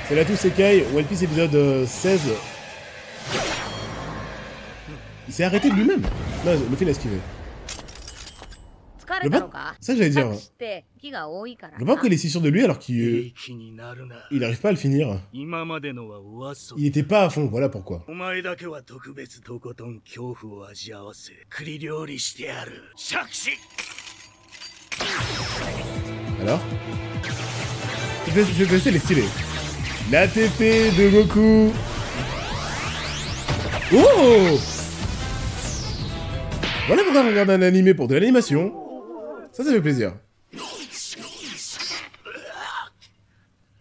C'est là tout Sekai, One Piece épisode 16. Il s'est arrêté de lui-même. Non, Luffy l'a esquivé. Le bas, ça j'allais dire. Je vois pas pourquoi il est si sûr de lui alors qu'il arrive pas à le finir. Il était pas à fond, voilà pourquoi. Alors je vais laisser les stylés. La TP de Goku. Oh! Voilà pourquoi on regarde un animé pour de l'animation. Ça fait plaisir.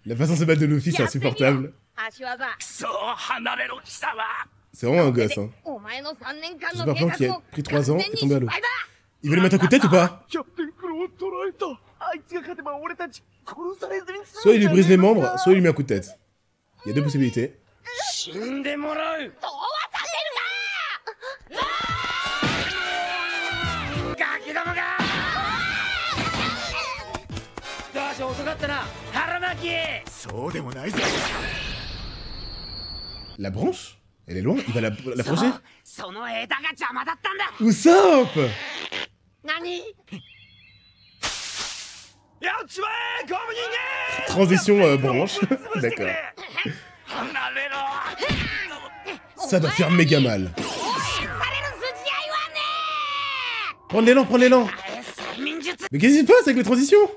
La façon de se battre de Luffy, c'est insupportable. C'est vraiment un gosse, hein. Super plan qui a pris 3 ans et tombé à l'eau. Il veut lui mettre un coup de tête ou pas? Soit il lui brise les membres, soit il lui met un coup de tête. Il y a 2 possibilités. La branche? Elle est loin? Il va l'approcher? Usopp! Transition branche. D'accord. Ça doit faire méga mal. Prends l'élan, prends l'élan. Mais qu'est-ce qui se passe avec les transitions?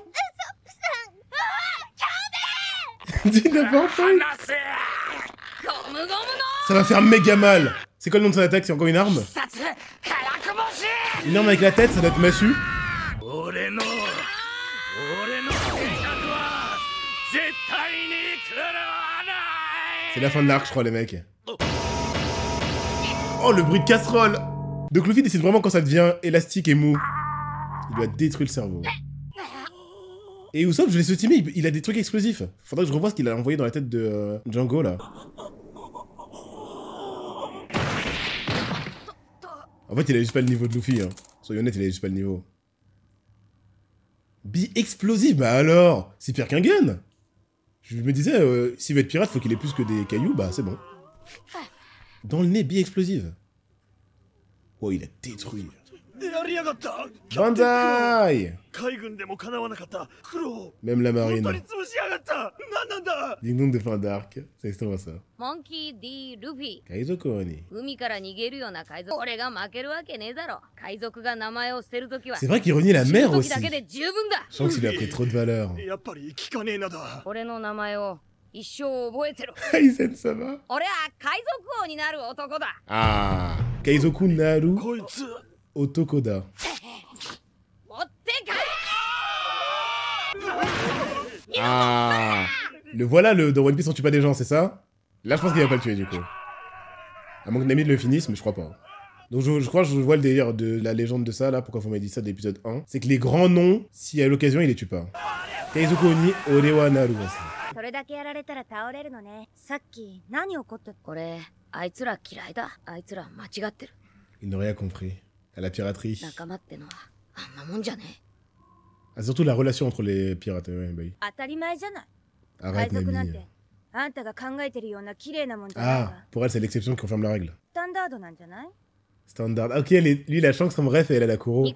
Dis n'importe quoi. Ça va faire méga mal. C'est quoi le nom de son attaque? C'est encore une arme? Une arme avec la tête, ça doit être massue. C'est la fin de l'arc, je crois, les mecs. Oh, le bruit de casserole. Donc Luffy décide vraiment quand ça devient élastique et mou. Il doit détruire le cerveau. Et Usopp, je l'ai sous-estimé, il a des trucs explosifs. Faudrait que je revoie ce qu'il a envoyé dans la tête de Django, là. En fait, il a juste pas le niveau de Luffy, hein. Soyons honnêtes, il a juste pas le niveau. Bille explosive, bah alors, c'est pire qu'un gun. Je me disais, s'il veut être pirate, faut qu'il ait plus que des cailloux, bah c'est bon. Dans le nez, bille explosive. Oh, il a détruit. Banzai! Même la marine. Ding dong de fin d'arc. C'est extrêmement ça. Monkey D. Luffy. Kaizoku Oni. C'est vrai qu'il renie la mer aussi. Je sens qu'il lui a pris trop de valeur. Aizen, ça va? Ah, Kaizoku Naru Otokoda. Ah, le voilà le dans One Piece on tue pas des gens, c'est ça? Là je pense qu'il va pas le tuer du coup. À moins que Nami le finisse, mais je crois pas. Donc je crois que je vois le délire de la légende de ça là, pourquoi vous m'avez dit ça de l'épisode 1. C'est que les grands noms, si à l'occasion il les tue pas. Kaizoku Oni Orewa Naru aussi. Il n'a rien compris. À la piraterie. Ah, surtout la relation entre les pirates, ouais, bah oui. Arrête, Nami. Ah, pour elle, c'est l'exception qui confirme la règle. Standard. Ok, lui, il a Shanks comme ref et elle a la Kuro.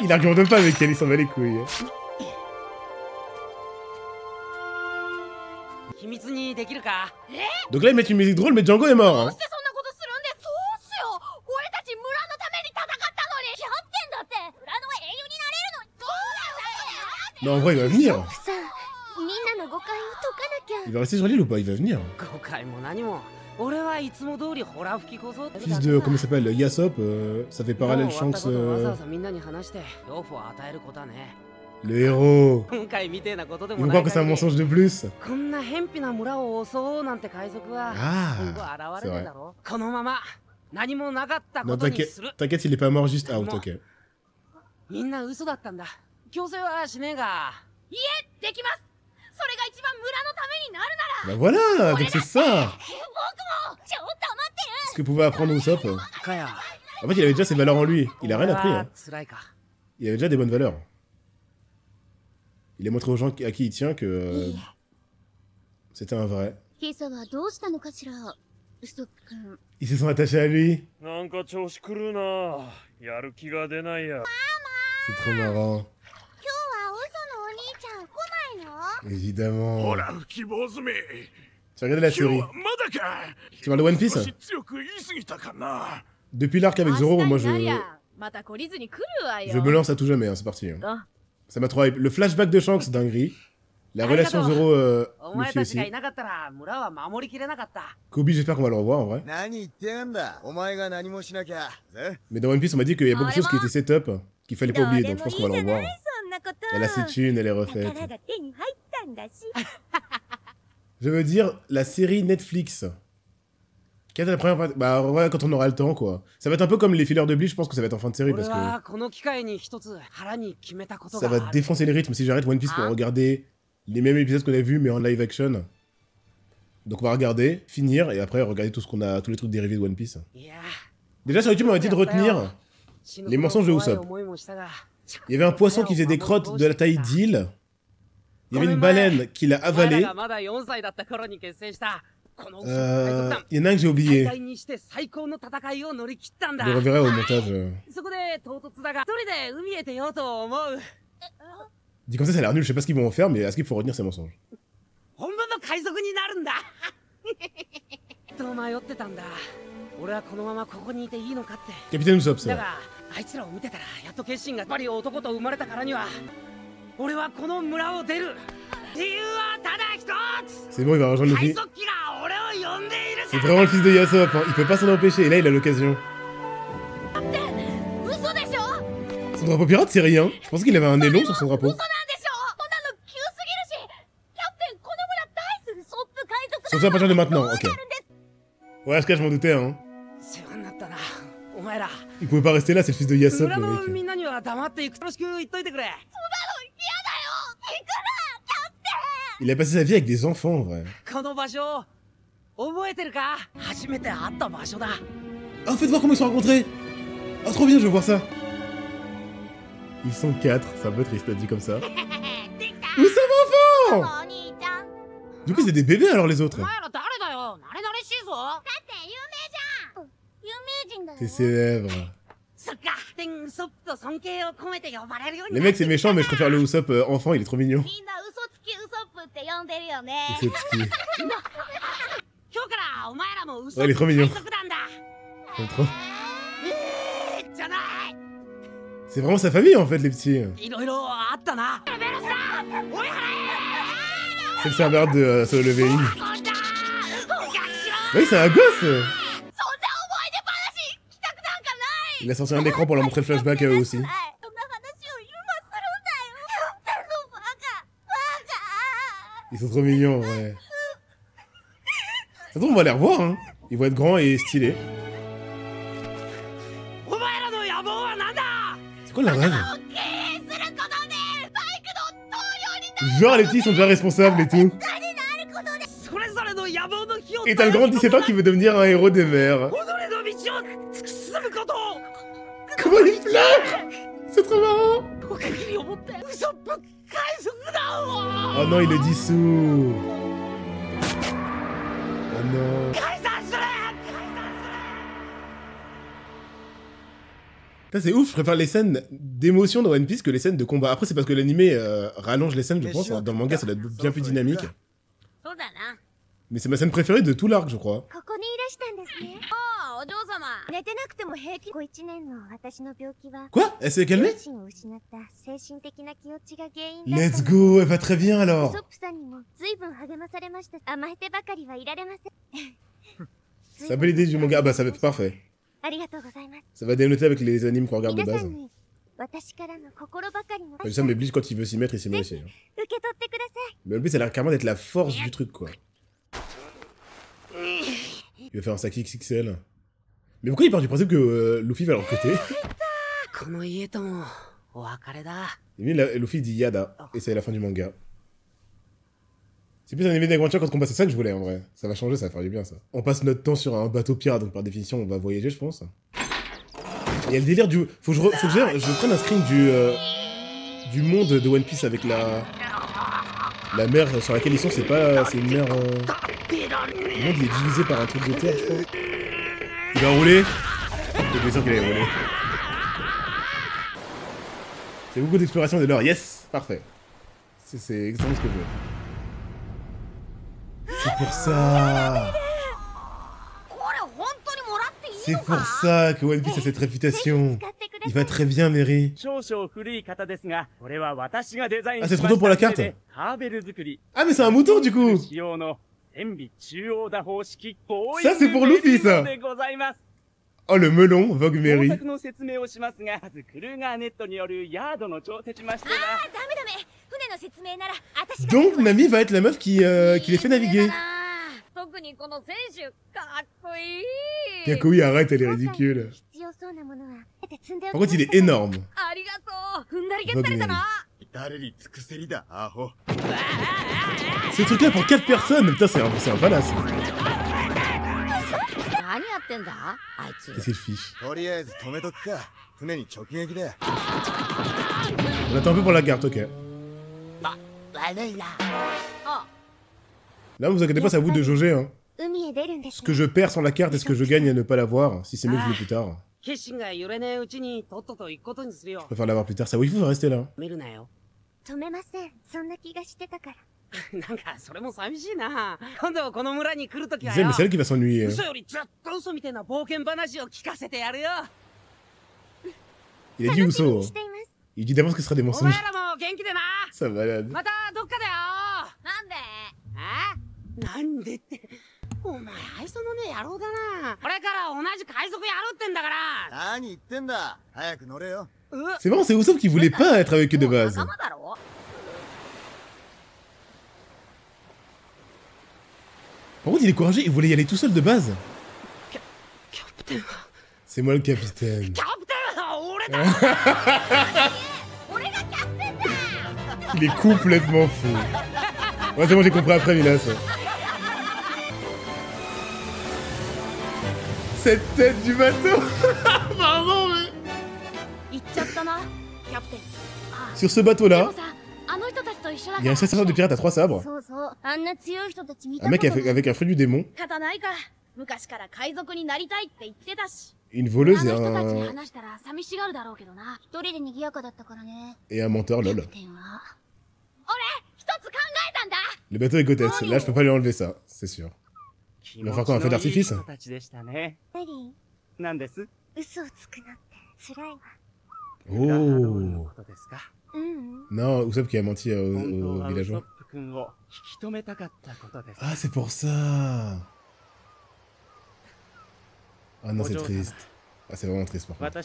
Il argumente pas avec elle, il s'en bat les couilles. Donc là, ils mettent une musique drôle, mais Django est mort. Hein. Non, en vrai, il va venir. Il va rester sur l'île ou pas? Il va venir. Fils de, comment il s'appelle, Yasop, ça fait parallèle Shanks. Le héros. Ils vont croire que c'est un mensonge de plus. Ah, c'est vrai. Non, t'inquiète, il est pas mort juste out, ok. Bah voilà, donc c'est ça. Ce que pouvait apprendre Usopp. En fait, il avait déjà ses valeurs en lui. Il a rien appris. Hein. Il avait déjà des bonnes valeurs. Il a montré aux gens à qui il tient que c'était un vrai. 今朝はどうしたのかしら、ウソップ君。 Ils se sont attachés à lui. なんか調子狂うな。やる気が出ないや。 C'est trop marrant. 今日はウソのお兄ちゃん来ないの？ Évidemment. ほら、希望済み。 Tu as regardé la 今日 série. はまだか。 Tu parles de One Piece? 少し強く言い過ぎたかな。 Depuis l'arc avec Zoro, moi je me lance à tout jamais, hein, c'est parti. Hein. Ça m'a trop hype. Le flashback de Shanks, dinguerie. La relation Zoro Luffy aussi. Kobe, j'espère qu'on va le revoir en vrai. Mais dans One Piece, on m'a dit qu'il y a beaucoup de choses qui étaient set-up, qu'il fallait pas oublier, donc je pense qu'on va le revoir. Elle a ses thunes, elle est refaite. Je veux dire, la série Netflix. Quelle est la première partie? Bah ouais, quand on aura le temps quoi. Ça va être un peu comme les fillers de Bleach, je pense que ça va être en fin de série parce que ça va défoncer les rythmes si j'arrête One Piece pour regarder les mêmes épisodes qu'on a vus mais en live action. Donc on va regarder, finir et après regarder tout ce qu'on a, tous les trucs dérivés de One Piece. Déjà sur YouTube on m'a dit de retenir les mensonges de Usopp. Il y avait un poisson qui faisait des crottes de la taille d'île. Il y avait une baleine qui l'a avalé. Il y en a un que j'ai oublié. Je le reverrai au montage. Dit comme ça a l'air nul, je sais pas ce qu'ils vont en faire, mais est-ce qu'il faut retenir ces mensonges? Capitaine Usopp, ça. C'est bon, il va rejoindre Luffy. C'est vraiment le fils de Yasop, hein. Il peut pas s'en empêcher, et là il a l'occasion. Son drapeau pirate c'est rien. Je pense qu'il avait un nez long sur son drapeau. Surtout à partir de maintenant, ok. Ouais, je m'en doutais, hein. Il pouvait pas rester là, c'est le fils de Yasop, le mec. Il a passé sa vie avec des enfants, en vrai. Oh, faites voir comment ils se sont rencontrés. Oh, trop bien, je veux voir ça. Ils sont 4, c'est un peu triste, dit comme ça. Où ça va, enfant? Du coup, c'est des bébés, alors, les autres. T'es célèbre. Les mecs, c'est méchant, mais je préfère le Usopp enfant, il est trop mignon. Usotsuki. Ouais, il est trop mignon. Trop... C'est vraiment sa famille, en fait, les petits. C'est le serveur de Solo Leveling. Oui, c'est un gosse. Il a sorti un écran pour leur montrer le flashback à eux aussi. Ils sont trop mignons, ouais. Ça tombe, on va les revoir, hein. Ils vont être grands et stylés. C'est quoi la rêve? Genre, les petits sont déjà responsables et tout. Et t'as le grand de 17 ans qui veut devenir un héros des mers. Comment il pleure? C'est trop marrant. Oh non, il le dissout. Oh non. C'est ouf, je préfère les scènes d'émotion dans One Piece que les scènes de combat. Après, c'est parce que l'animé rallonge les scènes, je pense. Dans le manga, ça doit être bien plus dynamique. Mais c'est ma scène préférée de tout l'arc, je crois. Quoi? Elle s'est calmée? Let's go, elle va très bien alors. C'est une belle idée du manga. Ah bah ça va être parfait. Ça va dénoter avec les animes qu'on regarde de base. Comme ça, mais Bleach quand il veut s'y mettre, il s'y met aussi. Hein. Mais en plus, ça a l'air carrément d'être la force du truc, quoi. Il va faire un sac XXL. Mais pourquoi il part du principe que Luffy va leur côté? Et lui, Luffy dit Yada, et c'est la fin du manga. C'est plus un animé d'aventure quand on passe, c'est ça que je voulais en vrai. Ça va changer, ça va faire du bien ça. On passe notre temps sur un bateau pirate, donc par définition on va voyager je pense. Il y a le délire du... Faut que je prenne un screen du monde de One Piece avec la mer sur laquelle ils sont, c'est pas... C'est une mer... Le monde il est divisé par un truc de terre, je crois. Il va rouler. J'ai bien sûr qu'il allait rouler. C'est beaucoup d'exploration de l'or. Yes! Parfait. C'est exactement ce que je veux. C'est pour ça. C'est pour ça que One Piece a cette réputation. Il va très bien, Mary. Ah, c'est trop tôt pour la carte. Ah, mais c'est un mouton, du coup. Ça, c'est pour Luffy, ça. Oh, le melon, Vogue Mary. Donc, Nami va être la meuf qui les fait naviguer. Kakui, arrête, elle est ridicule. Par contre, il est énorme. Vogue Mary. Ce truc-là pour 4 personnes. Putain, c'est un palace. Qu'est-ce qu'il fiche? On attend un peu pour la carte, ok. Là, vous inquiétez pas, c'est à vous de jauger. Hein. Ce que je perds sans la carte et ce que je gagne à ne pas l'avoir, si c'est mieux que je l'ai plus tard. Je préfère l'avoir plus tard. Ça, oui, il faut rester là. Disais, mais c'est elle qui va s'ennuyer. Il a dit Uso. Il dit d'avance que ce sera des mensonges. Ça malade. C'est marrant, c'est Usopp qui voulait pas être avec eux de base. Par contre, il est courageux, il voulait y aller tout seul de base. C'est moi le capitaine. Il est complètement fou. Ouais, c'est bon, j'ai compris après, Milas. Cette tête du bateau. Pardon, mais... Sur ce bateau-là, il y a un chasseur de pirates à 3 sabres. Un mec avec un fruit du démon. Une voleuse et un menteur, lol. Le bateau est Goten. Là, je peux pas lui enlever ça, c'est sûr. Il va faire quoi, un feu d'artifice? Oh. Non, Usopp qui a menti aux villageois. Ah, c'est pour ça. Ah non, c'est triste. Ah, c'est vraiment triste par contre. Hein?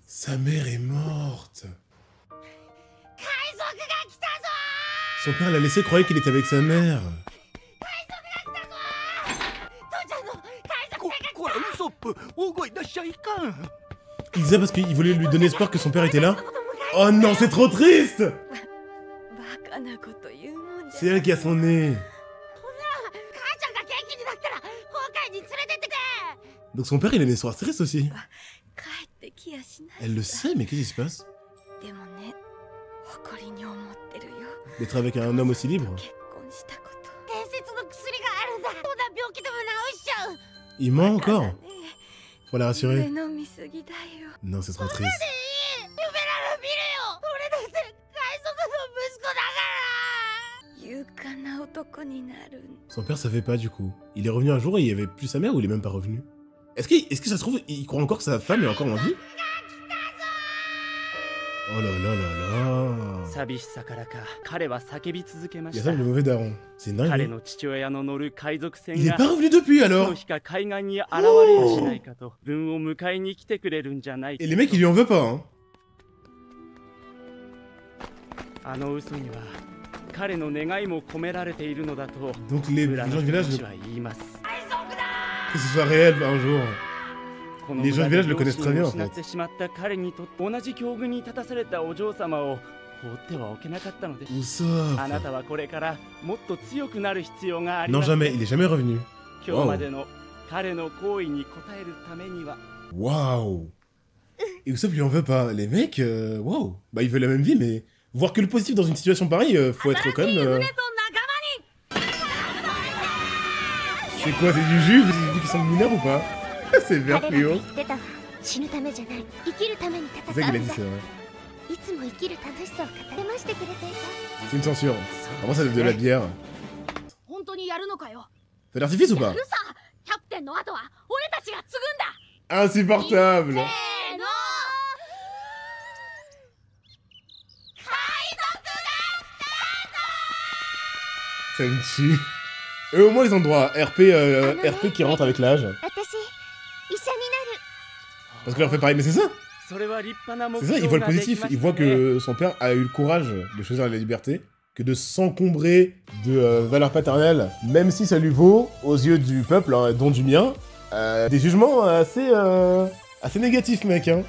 Sa mère est morte. Son père l'a laissé croire qu'il était avec sa mère. Il disait parce qu'il voulait lui donner espoir que son père était là. Oh non, c'est trop triste. C'est elle qui a son nez. Donc son père il est né sorceresse aussi. Elle le sait, mais qu'est-ce qui se passe? D'être avec un homme aussi libre. Il ment encore. Pour la rassurer. Non, c'est trop triste. Son père savait pas du coup. Il est revenu un jour et il y avait plus sa mère ou il est même pas revenu? Est-ce que ça se trouve, il croit encore que sa femme est encore en vie? Oh là là là là. Il y a ça le mauvais daron. C'est dingue. Hein. Il est pas revenu depuis alors. Oh. Et les mecs ils lui en veulent pas hein. Donc les gens du village... Que ce soit réel un jour. Les gens du village le connaissent très bien en fait. Usopp. Non jamais, il est jamais revenu. Wow. 彼の行為に応えるためには Waouh. Et Usopp lui en veut pas. Les mecs, waouh. Bah, ils veulent la même vie, mais voir que le positif dans une situation pareille, faut être quand même. C'est quoi, c'est du jus vu qu'ils sont mineurs ou pas? C'est vert fluo. 死ぬためじゃない、生きるために C'est ça 戦 qu'il a うん dit, だ。 c'est vrai. いつも生きる楽しさを語りましてくれていた。 C'est une censure. Avant, ça de la bière. 本当にやるのかよ。 Feu d'artifice ou pas? さ、キャプテンの後は俺たちが継ぐんだ。 Insupportable. せーの。 Ça me tue. Eux, au moins, ils ont droit à RP qui rentre avec l'âge. 私、医者になる。 Parce que leur fait pareil, mais c'est ça. それは立派な目 C'est ça, 標 il voit le ができ positif. ましたね Il voit que son père a eu le courage de choisir la liberté, que de s'encombrer de valeurs paternelles, même si ça lui vaut, aux yeux du peuple, hein, dont du mien, des jugements assez négatifs, mec. Hein.